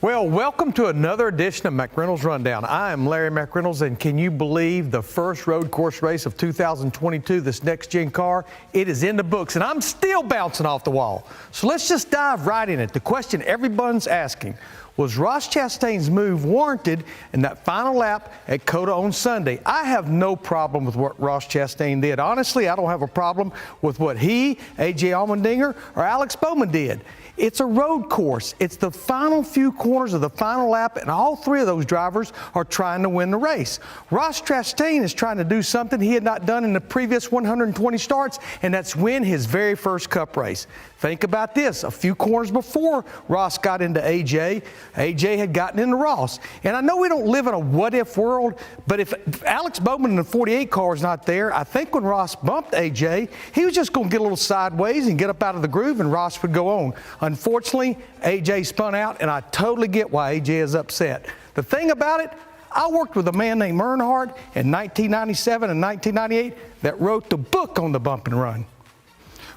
Well, welcome to another edition of McReynolds Rundown. I am Larry McReynolds, and can you believe the first road course race of 2022, this next-gen car? It is in the books, and I'm still bouncing off the wall. So let's just dive right in it. The question everyone's asking, was Ross Chastains' move warranted in that final lap at COTA on Sunday? I have no problem with what Ross Chastain did. Honestly, I don't have a problem with what he, A.J. Allmendinger, or Alex Bowman did. It's a road course. It's the final few corners of the final lap, and all three of those drivers are trying to win the race. Ross Chastain is trying to do something he had not done in the previous 120 starts, and that's win his very first Cup race. Think about this. A few corners before Ross got into AJ had gotten into Ross. And I know we don't live in a what-if world, but if Alex Bowman in the 48 car was not there, I think when Ross bumped AJ, he was just going to get a little sideways and get up out of the groove, and Ross would go on. Unfortunately, AJ spun out, and I totally get why AJ is upset. The thing about it, I worked with a man named Earnhardt in 1997 and 1998 that wrote the book on the bump and run.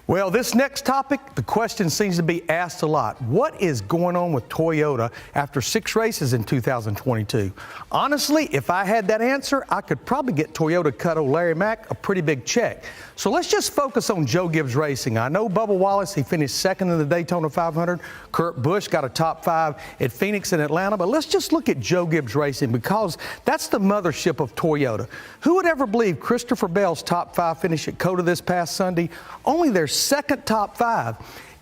Well, this next topic, the question seems to be asked a lot. What is going on with Toyota after 6 races in 2022? Honestly, if I had that answer, I could probably get Toyota cut Larry Mack a pretty big check. So let's just focus on Joe Gibbs Racing. I know Bubba Wallace, he finished second in the Daytona 500. Kurt Busch got a top 5 at Phoenix and Atlanta. But let's just look at Joe Gibbs Racing, because that's the mothership of Toyota. Who would ever believe Christopher Bell's top 5 finish at COTA this past Sunday? Only their second top 5.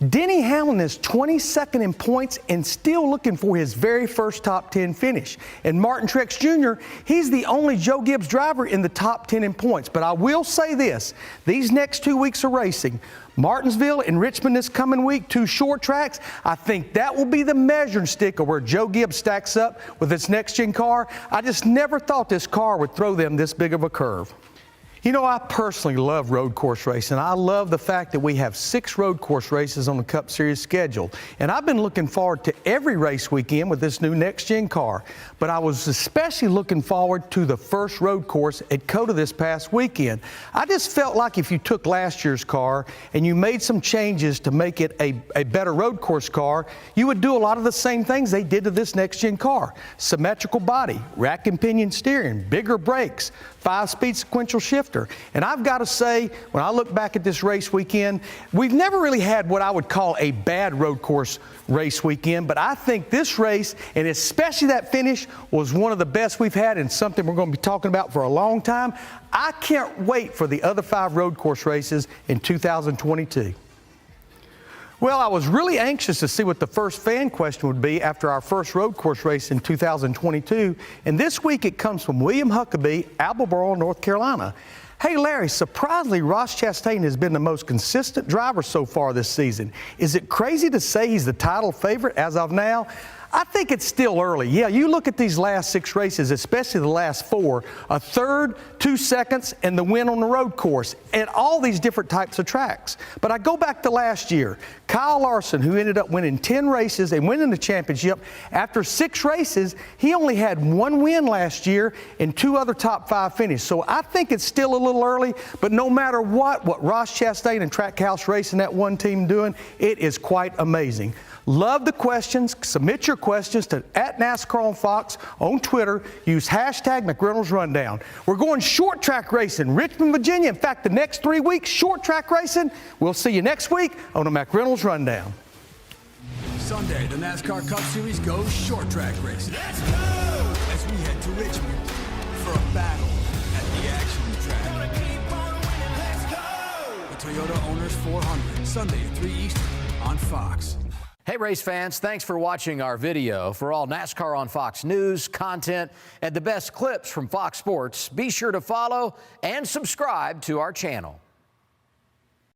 Denny Hamlin is 22nd in points and still looking for his very first top 10 finish. And Martin Truex Jr., he's the only Joe Gibbs driver in the top 10 in points. But I will say this, these next 2 weeks of racing, Martinsville and Richmond this coming week, 2 short tracks, I think that will be the measuring stick of where Joe Gibbs stacks up with its next-gen car. I just never thought this car would throw them this big of a curve. You know, I personally love road course racing. I love the fact that we have 6 road course races on the Cup Series schedule. And I've been looking forward to every race weekend with this new next-gen car. But I was especially looking forward to the first road course at COTA this past weekend. I just felt like if you took last year's car and you made some changes to make it a better road course car, you would do a lot of the same things they did to this next-gen car. Symmetrical body, rack and pinion steering, bigger brakes, 5-speed sequential shifter. And I've got to say, when I look back at this race weekend, we've never really had what I would call a bad road course race weekend, but I think this race, and especially that finish, was one of the best we've had, and something we're going to be talking about for a long time. I can't wait for the other 5 road course races in 2022. Well, I was really anxious to see what the first fan question would be after our first road course race in 2022. And this week it comes from William Huckabee, Attleboro, North Carolina. Hey, Larry, surprisingly, Ross Chastain has been the most consistent driver so far this season. Is it crazy to say he's the title favorite as of now? I think it's still early. Yeah, you look at these last 6 races, especially the last 4, a third, 2 seconds, and the win on the road course at all these different types of tracks. But I go back to last year. Kyle Larson, who ended up winning 10 races and winning the championship, after 6 races, he only had 1 win last year and 2 other top 5 finishes. So I think it's still a little early, but no matter what Ross Chastain and Trackhouse Racing, that one team doing, it is quite amazing. Love the questions. Submit your questions to @NASCAR on Fox on Twitter. Use hashtag McReynolds Rundown. We're going short track racing, Richmond, Virginia. In fact, the next 3 weeks, short track racing. We'll see you next week on the McReynolds Rundown. Sunday, the NASCAR Cup Series goes short track racing. Let's go! As we head to Richmond for a battle at the action track. Gonna keep on winning. Let's go! The Toyota Owners 400, Sunday at 3 Eastern on Fox. Hey race fans, thanks for watching our video. For all NASCAR on Fox News, content, and the best clips from Fox Sports, be sure to follow and subscribe to our channel.